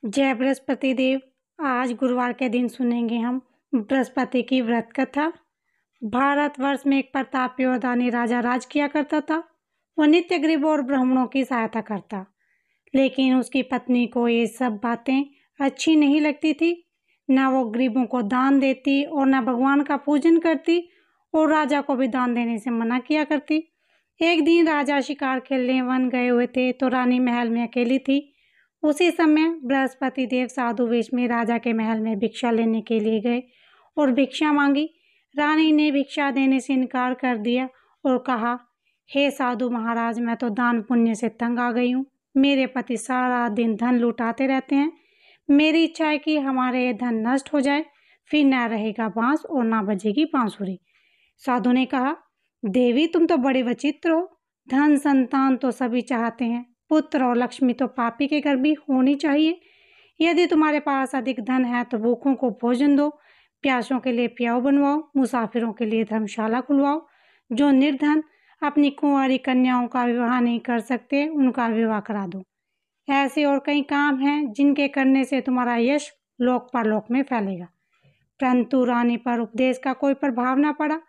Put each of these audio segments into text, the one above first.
जय बृहस्पति देव। आज गुरुवार के दिन सुनेंगे हम बृहस्पति की व्रत कथा। भारतवर्ष में एक प्रतापी और दानी राजा राज किया करता था। वह नित्य गरीबों और ब्राह्मणों की सहायता करता, लेकिन उसकी पत्नी को ये सब बातें अच्छी नहीं लगती थी। न वो गरीबों को दान देती और न भगवान का पूजन करती, और राजा को भी दान देने से मना किया करती। एक दिन राजा शिकार खेलने वन गए हुए थे तो रानी महल में अकेली थी। उसी समय बृहस्पति देव साधु वेश में राजा के महल में भिक्षा लेने के लिए गए और भिक्षा मांगी। रानी ने भिक्षा देने से इनकार कर दिया और कहा, हे साधु महाराज, मैं तो दान पुण्य से तंग आ गई हूँ। मेरे पति सारा दिन धन लुटाते रहते हैं। मेरी इच्छा है कि हमारे ये धन नष्ट हो जाए, फिर ना रहेगा बांस और ना बजेगी बांसुरी। साधु ने कहा, देवी तुम तो बड़े विचित्र हो। धन संतान तो सभी चाहते हैं, पुत्र और लक्ष्मी तो पापी के घर भी होनी चाहिए। यदि तुम्हारे पास अधिक धन है तो भूखों को भोजन दो, प्यासों के लिए प्याऊ बनवाओ, मुसाफिरों के लिए धर्मशाला खुलवाओ। जो निर्धन अपनी कुंवारी कन्याओं का विवाह नहीं कर सकते, उनका विवाह करा दो। ऐसे और कई काम हैं जिनके करने से तुम्हारा यश लोक परलोक में फैलेगा। परंतु रानी पर उपदेश का कोई प्रभाव न पड़ा।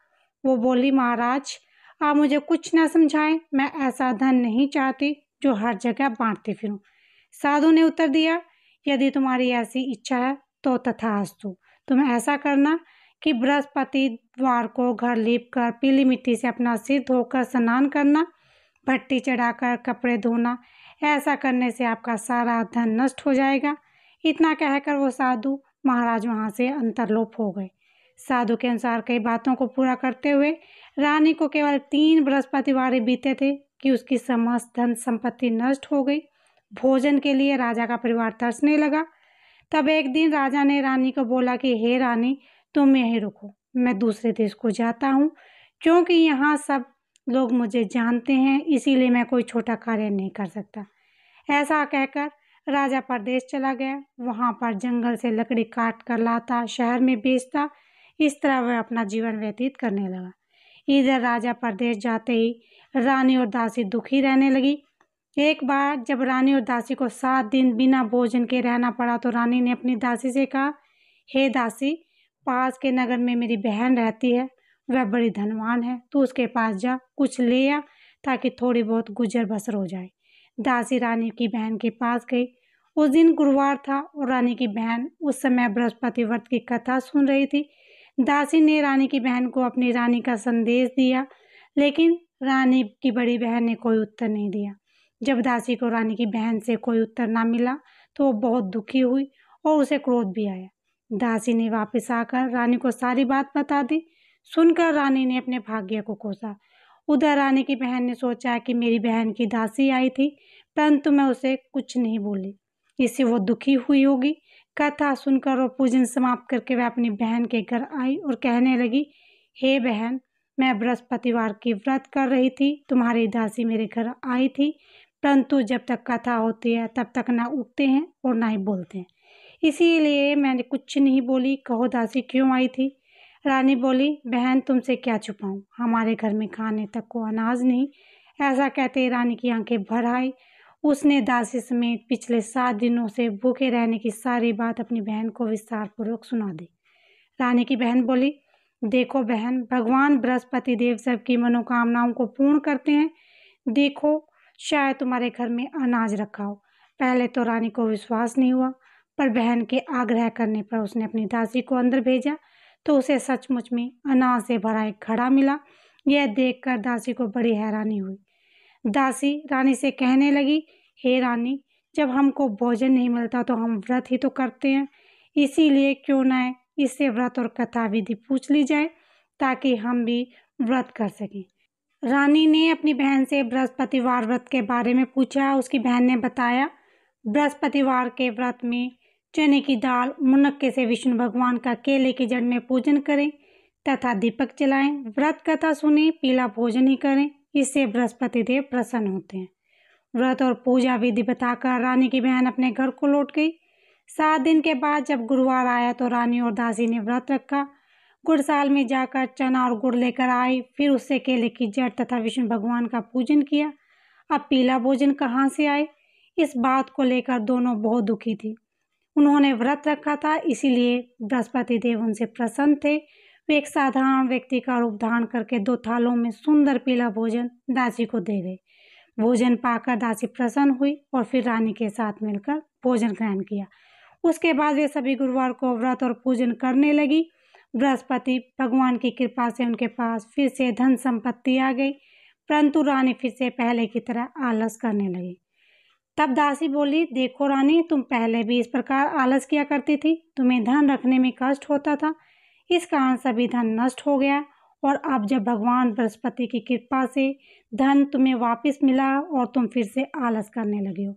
वो बोली, महाराज आप मुझे कुछ न समझाएं, मैं ऐसा धन नहीं चाहती जो हर जगह बांटती फिरूं। साधु ने उत्तर दिया, यदि तुम्हारी ऐसी इच्छा है तो तथास्तु। तुम ऐसा करना कि बृहस्पतिवार को घर लीप कर पीली मिट्टी से अपना सिर धोकर स्नान करना, भट्टी चढ़ाकर कपड़े धोना। ऐसा करने से आपका सारा धन नष्ट हो जाएगा। इतना कहकर वो साधु महाराज वहाँ से अंतर्लोप हो गए। साधु के अनुसार कई बातों को पूरा करते हुए रानी को केवल 3 बृहस्पतिवार बीते थे कि उसकी समस्त धन संपत्ति नष्ट हो गई। भोजन के लिए राजा का परिवार तरसने लगा। तब एक दिन राजा ने रानी को बोला कि हे रानी, तुम यहीं रुको, मैं दूसरे देश को जाता हूँ, क्योंकि यहाँ सब लोग मुझे जानते हैं, इसीलिए मैं कोई छोटा कार्य नहीं कर सकता। ऐसा कहकर राजा परदेश चला गया। वहाँ पर जंगल से लकड़ी काट कर लाता, शहर में बेचता। इस तरह वह अपना जीवन व्यतीत करने लगा। इधर राजा परदेश जाते ही रानी और दासी दुखी रहने लगी। एक बार जब रानी और दासी को 7 दिन बिना भोजन के रहना पड़ा तो रानी ने अपनी दासी से कहा, हे दासी, पास के नगर में मेरी बहन रहती है, वह बड़ी धनवान है, तू उसके पास जा, कुछ ले आ ताकि थोड़ी बहुत गुजर बसर हो जाए। दासी रानी की बहन के पास गई। उस दिन गुरुवार था और रानी की बहन उस समय बृहस्पति व्रत की कथा सुन रही थी। दासी ने रानी की बहन को अपनी रानी का संदेश दिया, लेकिन रानी की बड़ी बहन ने कोई उत्तर नहीं दिया। जब दासी को रानी की बहन से कोई उत्तर ना मिला तो वो बहुत दुखी हुई और उसे क्रोध भी आया। दासी ने वापस आकर रानी को सारी बात बता दी। सुनकर रानी ने अपने भाग्य को कोसा। उधर रानी की बहन ने सोचा कि मेरी बहन की दासी आई थी, परंतु मैं उसे कुछ नहीं बोली, इससे वो दुखी हुई होगी। कथा सुनकर और पूजन समाप्त करके वह अपनी बहन के घर आई और कहने लगी, हे बहन, मैं बृहस्पतिवार की व्रत कर रही थी, तुम्हारी दासी मेरे घर आई थी, परंतु जब तक कथा होती है तब तक ना उठते हैं और ना ही बोलते हैं, इसीलिए मैंने कुछ नहीं बोली। कहो दासी क्यों आई थी? रानी बोली, बहन तुमसे क्या छुपाऊं, हमारे घर में खाने तक को अनाज नहीं। ऐसा कहते रानी की आंखें भर आई। उसने दासी समेत पिछले 7 दिनों से भूखे रहने की सारी बात अपनी बहन को विस्तार पूर्वक सुना दी। रानी की बहन बोली, देखो बहन, भगवान बृहस्पति देव सबकी मनोकामनाओं को पूर्ण करते हैं। देखो, शायद तुम्हारे घर में अनाज रखा हो। पहले तो रानी को विश्वास नहीं हुआ, पर बहन के आग्रह करने पर उसने अपनी दासी को अंदर भेजा तो उसे सचमुच में अनाज से भरा एक घड़ा मिला। यह देखकर दासी को बड़ी हैरानी हुई। दासी रानी से कहने लगी, हे रानी, जब हमको भोजन नहीं मिलता तो हम व्रत ही तो करते हैं, इसीलिए क्यों ना इससे व्रत और कथा विधि पूछ ली जाए ताकि हम भी व्रत कर सकें। रानी ने अपनी बहन से बृहस्पतिवार व्रत के बारे में पूछा। उसकी बहन ने बताया, बृहस्पतिवार के व्रत में चने की दाल मुनक्के से विष्णु भगवान का केले की जड़ में पूजन करें तथा दीपक जलाएं, व्रत कथा सुने, पीला भोजन ही करें, इससे बृहस्पति देव प्रसन्न होते हैं। व्रत और पूजा विधि बताकर रानी की बहन अपने घर को लौट गई। 7 दिन के बाद जब गुरुवार आया तो रानी और दासी ने व्रत रखा। गुड़साल में जाकर चना और गुड़ लेकर आई, फिर उससे केले की जड़ तथा विष्णु भगवान का पूजन किया। अब पीला भोजन कहाँ से आए, इस बात को लेकर दोनों बहुत दुखी थी। उन्होंने व्रत रखा था, इसीलिए बृहस्पति देव उनसे प्रसन्न थे। वे एक साधारण व्यक्ति का रूप धारण करके 2 थालों में सुंदर पीला भोजन दासी को दे गए। भोजन पाकर दासी प्रसन्न हुई और फिर रानी के साथ मिलकर भोजन ग्रहण किया। उसके बाद वे सभी गुरुवार को व्रत और पूजन करने लगी। बृहस्पति भगवान की कृपा से उनके पास फिर से धन संपत्ति आ गई, परंतु रानी फिर से पहले की तरह आलस करने लगी। तब दासी बोली, देखो रानी, तुम पहले भी इस प्रकार आलस किया करती थी, तुम्हें धन रखने में कष्ट होता था, इस कारण सभी धन नष्ट हो गया, और अब जब भगवान बृहस्पति की कृपा से धन तुम्हें वापस मिला और तुम फिर से आलस करने लगे हो।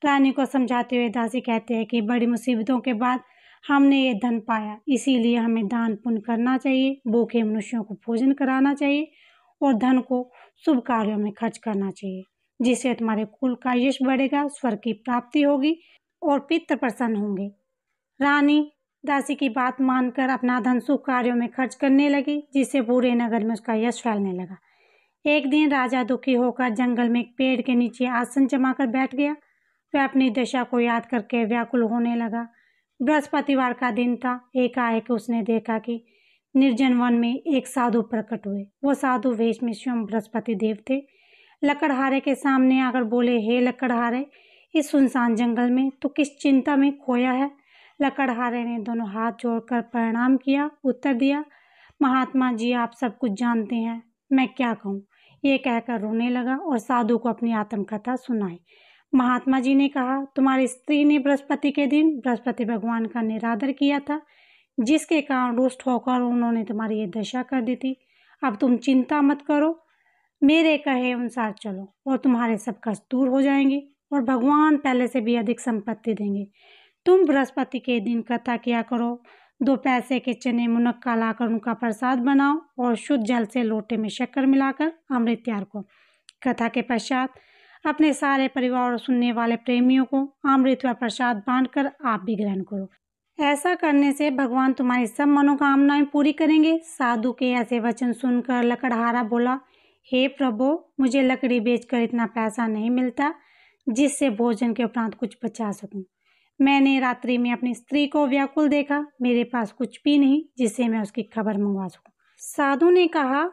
रानी को समझाते हुए दासी कहते हैं कि बड़ी मुसीबतों के बाद हमने ये धन पाया, इसीलिए हमें दान पुण्य करना चाहिए, भूखे मनुष्यों को भोजन कराना चाहिए और धन को शुभ कार्यों में खर्च करना चाहिए, जिससे तुम्हारे कुल का यश बढ़ेगा, स्वर्ग की प्राप्ति होगी और पितृ प्रसन्न होंगे। रानी दासी की बात मानकर अपना धन शुभ कार्यों में खर्च करने लगी, जिससे पूरे नगर में उसका यश फैलने लगा। एक दिन राजा दुखी होकर जंगल में एक पेड़ के नीचे आसन जमाकर बैठ गया। वह अपनी दशा को याद करके व्याकुल होने लगा। बृहस्पतिवार का दिन था। एकाएक उसने देखा कि निर्जन वन में एक साधु प्रकट हुए। वो साधु वेश में स्वयं बृहस्पति देव थे। लकड़हारे के सामने आकर बोले, हे लकड़हारे, इस सुनसान जंगल में तो किस चिंता में खोया है? लकड़हारे ने दोनों हाथ जोड़कर प्रणाम किया, उत्तर दिया, महात्मा जी, आप सब कुछ जानते हैं, मैं क्या कहूँ। ये कहकर रोने लगा और साधु को अपनी आत्मकथा सुनाई। महात्मा जी ने कहा, तुम्हारी स्त्री ने बृहस्पति के दिन बृहस्पति भगवान का निरादर किया था, जिसके कारण रुष्ट होकर उन्होंने तुम्हारी ये दशा कर दी थी। अब तुम चिंता मत करो, मेरे कहे अनुसार चलो और तुम्हारे सब कष्ट दूर हो जाएंगे और भगवान पहले से भी अधिक संपत्ति देंगे। तुम बृहस्पति के दिन कथा किया करो, 2 पैसे के चने मुनक्का लाकर उनका प्रसाद बनाओ और शुद्ध जल से लोटे में शक्कर मिलाकर अमृत तैयार करो। कथा के पश्चात अपने सारे परिवार और सुनने वाले प्रेमियों को अमृत व प्रसाद बांटकर आप भी ग्रहण करो। ऐसा करने से भगवान तुम्हारी सब मनोकामनाएं पूरी करेंगे। साधु के ऐसे वचन सुनकर लकड़हारा बोला, हे प्रभु, मुझे लकड़ी बेचकर इतना पैसा नहीं मिलता जिससे भोजन के उपरांत कुछ बचा सकूं। मैंने रात्रि में अपनी स्त्री को व्याकुल देखा, मेरे पास कुछ भी नहीं जिससे मैं उसकी खबर मंगवा सकूं। साधु ने कहा,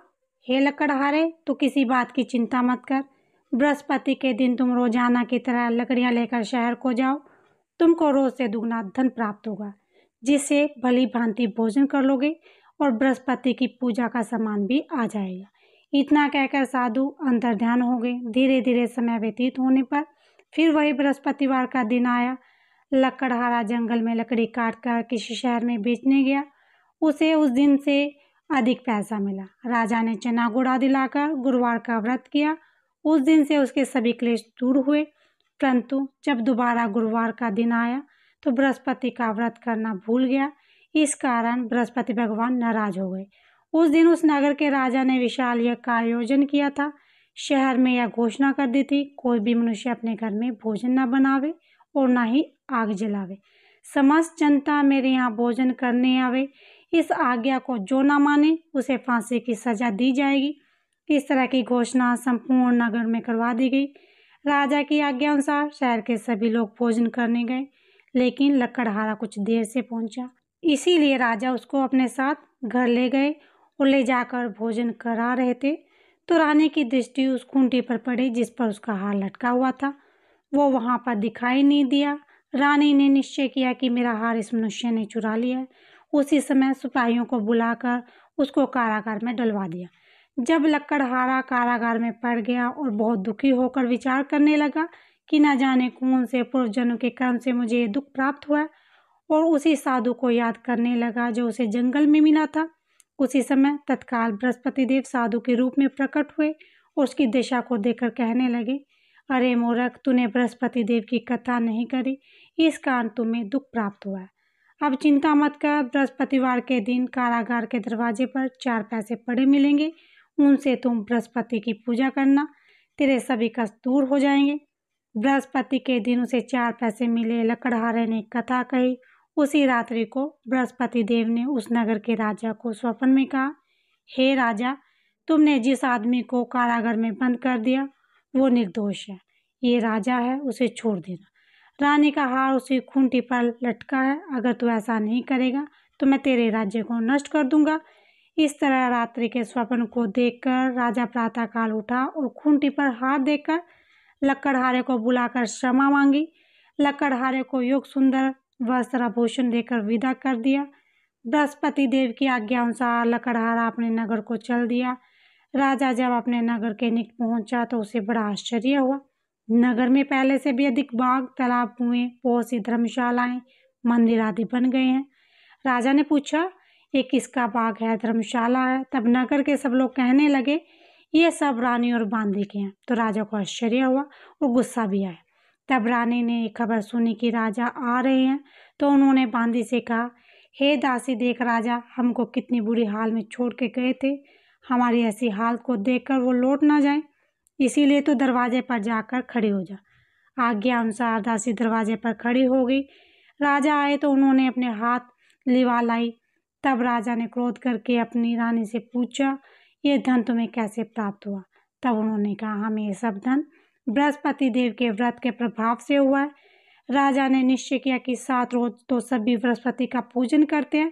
हे लकड़हारे, तो किसी बात की चिंता मत कर। बृहस्पति के दिन तुम रोजाना की तरह लकड़ियां लेकर शहर को जाओ। तुमको रोज से दुगना धन प्राप्त होगा, जिससे भली भांति भोजन कर लोगे और बृहस्पति की पूजा का सामान भी आ जाएगा। इतना कहकर साधु अंतर्ध्यान हो गए। धीरे धीरे समय व्यतीत होने पर फिर वही बृहस्पतिवार का दिन आया। लकड़हारा जंगल में लकड़ी काट कर किसी शहर में बेचने गया। उसे उस दिन से अधिक पैसा मिला। राजा ने चना गुड़ आदि लाकर गुरुवार का व्रत किया। उस दिन से उसके सभी क्लेश दूर हुए। परंतु जब दोबारा गुरुवार का दिन आया तो बृहस्पति का व्रत करना भूल गया। इस कारण बृहस्पति भगवान नाराज हो गए। उस दिन उस नगर के राजा ने विशाल यज्ञ का आयोजन किया था। शहर में यह घोषणा कर दी थी, कोई भी मनुष्य अपने घर में भोजन न बनावे और न ही आग जलावे। समस्त जनता मेरे यहाँ भोजन करने आवे। इस आज्ञा को जो न माने उसे फांसी की सजा दी जाएगी। इस तरह की घोषणा संपूर्ण नगर में करवा दी गई। राजा की आज्ञा अनुसार शहर के सभी लोग भोजन करने गए, लेकिन लकड़हारा कुछ देर से पहुंचा। इसीलिए राजा उसको अपने साथ घर ले गए और ले जाकर भोजन करा रहे थे तो रानी की दृष्टि उस खूंटी पर पड़ी जिस पर उसका हार लटका हुआ था। वो वहां पर दिखाई नहीं दिया। रानी ने निश्चय किया कि मेरा हार इस मनुष्य ने चुरा लिया है। उसी समय सिपाहियों को बुलाकर उसको कारागार में डलवा दिया। जब लकड़हारा कारागार में पड़ गया और बहुत दुखी होकर विचार करने लगा कि न जाने कौन से पूर्वजन्म के कर्म से मुझे ये दुख प्राप्त हुआ, और उसी साधु को याद करने लगा जो उसे जंगल में मिला था। उसी समय तत्काल बृहस्पति देव साधु के रूप में प्रकट हुए और उसकी दिशा को देखकर कहने लगे, अरे मूर्ख, तूने बृहस्पति देव की कथा नहीं करी, इस कारण तुम्हें दुख प्राप्त हुआ है। अब चिंता मत कर, बृहस्पतिवार के दिन कारागार के दरवाजे पर 4 पैसे पड़े मिलेंगे, उनसे तुम बृहस्पति की पूजा करना, तेरे सभी कष्ट दूर हो जाएंगे। बृहस्पति के दिन उसे 4 पैसे मिले। लकड़हारे ने कथा कही। उसी रात्रि को बृहस्पति देव ने उस नगर के राजा को स्वप्न में कहा, हे राजा, तुमने जिस आदमी को कारागार में बंद कर दिया वो निर्दोष है, ये राजा है, उसे छोड़ देना। रानी का हार उसी खूंटी पर लटका है। अगर तू ऐसा नहीं करेगा तो मैं तेरे राज्य को नष्ट कर दूंगा। इस तरह रात्रि के स्वप्न को देखकर राजा प्रातःकाल उठा और खूंटी पर हार देकर लकड़हारे को बुलाकर क्षमा मांगी। लकड़हारे को योग सुंदर वस्त्र आभूषण देकर विदा कर दिया। बृहस्पति देव की आज्ञा अनुसार लकड़हारा अपने नगर को चल दिया। राजा जब अपने नगर के निकट पहुंचा तो उसे बड़ा आश्चर्य हुआ। नगर में पहले से भी अधिक बाग, तालाब, कुएं, बहुत सी धर्मशालाएं, मंदिर आदि बन गए हैं। राजा ने पूछा, ये किसका बाग है, धर्मशाला है? तब नगर के सब लोग कहने लगे, ये सब रानी और बांदी के हैं। तो राजा को आश्चर्य हुआ और गुस्सा भी आया। तब रानी ने खबर सुनी कि राजा आ रहे हैं तो उन्होंने बांदी से कहा, हे दासी, देख राजा हमको कितनी बुरी हाल में छोड़ के गए थे। हमारी ऐसी हालत को देखकर वो लौट ना जाए, इसीलिए तो दरवाजे पर जाकर खड़ी हो जा। आज्ञा अनुसार दासी दरवाजे पर खड़ी हो गई। राजा आए तो उन्होंने अपने हाथ लिवा लाई। तब राजा ने क्रोध करके अपनी रानी से पूछा, ये धन तुम्हें कैसे प्राप्त हुआ? तब उन्होंने कहा, हमें ये सब धन बृहस्पति देव के व्रत के प्रभाव से हुआ है। राजा ने निश्चय किया कि 7 रोज तो सभी बृहस्पति का पूजन करते हैं,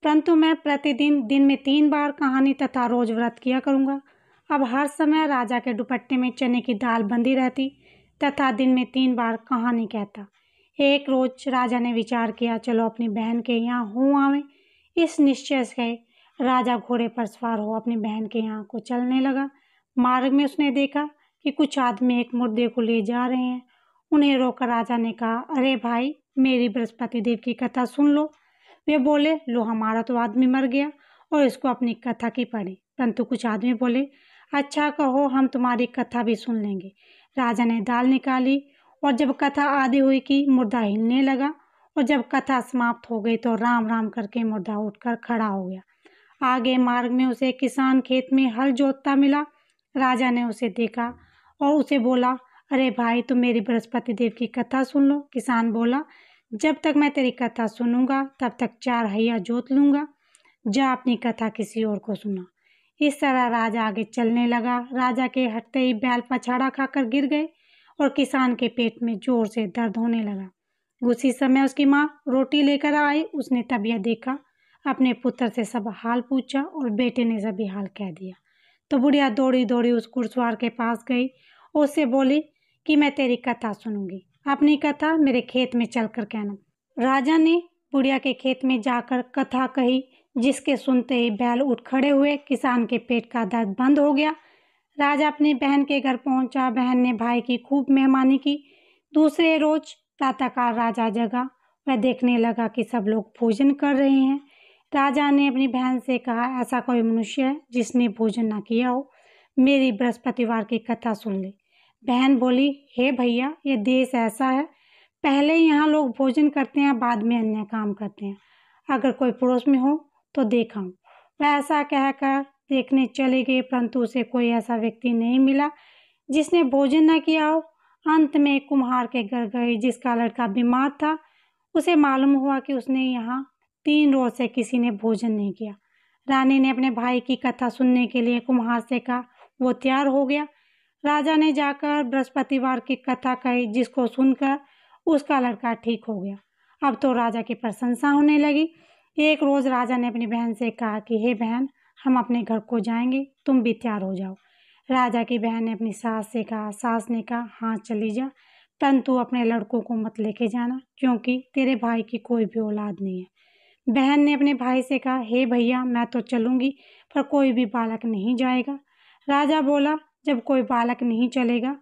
परंतु मैं प्रतिदिन दिन में 3 बार कहानी तथा रोज व्रत किया करूँगा। अब हर समय राजा के दुपट्टे में चने की दाल बंधी रहती तथा दिन में 3 बार कहानी कहता। एक रोज राजा ने विचार किया, चलो अपनी बहन के यहाँ हो आवे। इस निश्चय से राजा घोड़े पर सवार हो अपनी बहन के यहाँ को चलने लगा। मार्ग में उसने देखा कि कुछ आदमी एक मुर्दे को ले जा रहे हैं। उन्हें रोकर राजा ने कहा, अरे भाई, मेरी बृहस्पति देव की कथा सुन लो। वे बोले, लो, हमारा तो आदमी मर गया और इसको अपनी कथा की पड़ी। परंतु कुछ आदमी बोले, अच्छा कहो, हम तुम्हारी कथा भी सुन लेंगे। राजा ने दाल निकाली और जब कथा आधी हुई कि मुर्दा हिलने लगा और जब कथा समाप्त हो गई तो राम राम करके मुर्दा उठकर खड़ा हो गया। आगे मार्ग में उसे किसान खेत में हल जोतता मिला। राजा ने उसे देखा और उसे बोला, अरे भाई, तुम मेरी बृहस्पति देव की कथा सुन लो। किसान बोला, जब तक मैं तेरी कथा सुनूंगा तब तक 4 हैया जोत लूंगा। जा अपनी कथा किसी और को सुना। इस तरह राजा आगे चलने लगा। राजा के हटते ही बैल पछाड़ा खाकर गिर गए और किसान के पेट में जोर से दर्द होने लगा। उसी समय उसकी माँ रोटी लेकर आई। उसने तब यह देखा, अपने पुत्र से सब हाल पूछा और बेटे ने सभी हाल कह दिया। तो बुढ़िया दौड़ी दौड़ी उस घुड़सवार के पास गई और उससे बोली कि मैं तेरी कथा सुनूंगी, अपनी कथा मेरे खेत में चलकर कहना। राजा ने बुढ़िया के खेत में जाकर कथा कही, जिसके सुनते ही बैल उठ खड़े हुए। किसान के पेट का दर्द बंद हो गया। राजा अपनी बहन के घर पहुंचा। बहन ने भाई की खूब मेहमानी की। दूसरे रोज प्रातःकाल राजा जगा। वह देखने लगा कि सब लोग भोजन कर रहे हैं। राजा ने अपनी बहन से कहा, ऐसा कोई मनुष्य है जिसने भोजन न किया हो? मेरी बृहस्पतिवार की कथा सुन ले। बहन बोली, हे भैया, ये देश ऐसा है, पहले यहाँ लोग भोजन करते हैं, बाद में अन्य काम करते हैं। अगर कोई पड़ोस में हो तो देखा हूँ। वह ऐसा कहकर देखने चले गए, परंतु उसे कोई ऐसा व्यक्ति नहीं मिला जिसने भोजन न किया हो। अंत में कुम्हार के घर गए, जिसका लड़का बीमार था। उसे मालूम हुआ कि उसने यहाँ 3 रोज से किसी ने भोजन नहीं किया। रानी ने अपने भाई की कथा सुनने के लिए कुम्हार से कहा। वो तैयार हो गया। राजा ने जाकर बृहस्पतिवार की कथा कही, जिसको सुनकर उसका लड़का ठीक हो गया। अब तो राजा की प्रशंसा होने लगी। एक रोज राजा ने अपनी बहन से कहा कि हे बहन, हम अपने घर को जाएंगे, तुम भी तैयार हो जाओ। राजा की बहन ने अपनी सास से कहा। सास ने कहा, हाँ चली जा, परंतु अपने लड़कों को मत लेके जाना, क्योंकि तेरे भाई की कोई भी औलाद नहीं है। बहन ने अपने भाई से कहा, हे भैया, मैं तो चलूंगी, पर कोई भी बालक नहीं जाएगा। राजा बोला, जब कोई बालक नहीं चलेगा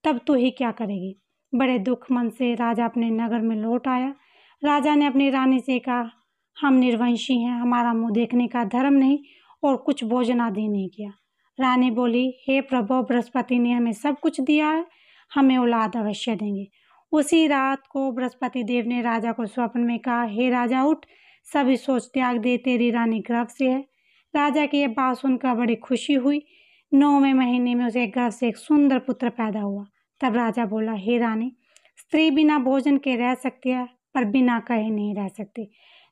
तब तू ही क्या करेगी? बड़े दुख मन से राजा अपने नगर में लौट आया। राजा ने अपनी रानी से कहा, हम निर्वंशी हैं, हमारा मुंह देखने का धर्म नहीं और कुछ भोजन आदि नहीं किया। रानी बोली, हे प्रभु, बृहस्पति ने हमें सब कुछ दिया है, हमें औलाद अवश्य देंगे। उसी रात को बृहस्पति देव ने राजा को स्वप्न में कहा, हे राजा, उठ, सभी सोच त्याग दे, तेरी रानी गर्भ से है। राजा की यह बात सुनकर बड़ी खुशी हुई। 9वें महीने में उसे गर्भ से एक सुंदर पुत्र पैदा हुआ। तब राजा बोला, हे रानी, स्त्री बिना भोजन के रह सकती है, पर बिना कहे नहीं रह सकती।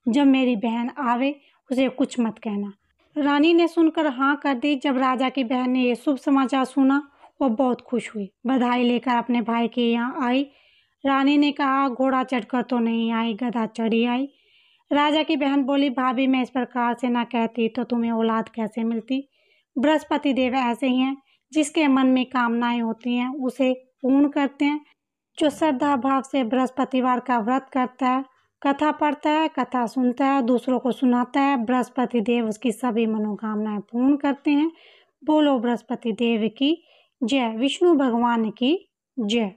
जब मेरी बहन आवे उसे कुछ मत कहना। रानी ने सुनकर हाँ कर दी। जब राजा की बहन ने यह शुभ समाचार सुना वो बहुत खुश हुई। बधाई लेकर अपने भाई के यहाँ आई। रानी ने कहा, घोड़ा चढ़कर तो नहीं आई, गधा चढ़ी आई। राजा की बहन बोली, भाभी मैं इस प्रकार से ना कहती तो तुम्हें औलाद कैसे मिलती। बृहस्पति देव ऐसे ही हैं, जिसके मन में कामनाएं होती हैं उसे पूर्ण करते हैं। जो श्रद्धा भाव से बृहस्पतिवार का व्रत करता है, कथा पढ़ता है, कथा सुनता है, दूसरों को सुनाता है, बृहस्पति देव उसकी सभी मनोकामनाएं पूर्ण करते हैं। बोलो बृहस्पति देव की जय, विष्णु भगवान की जय।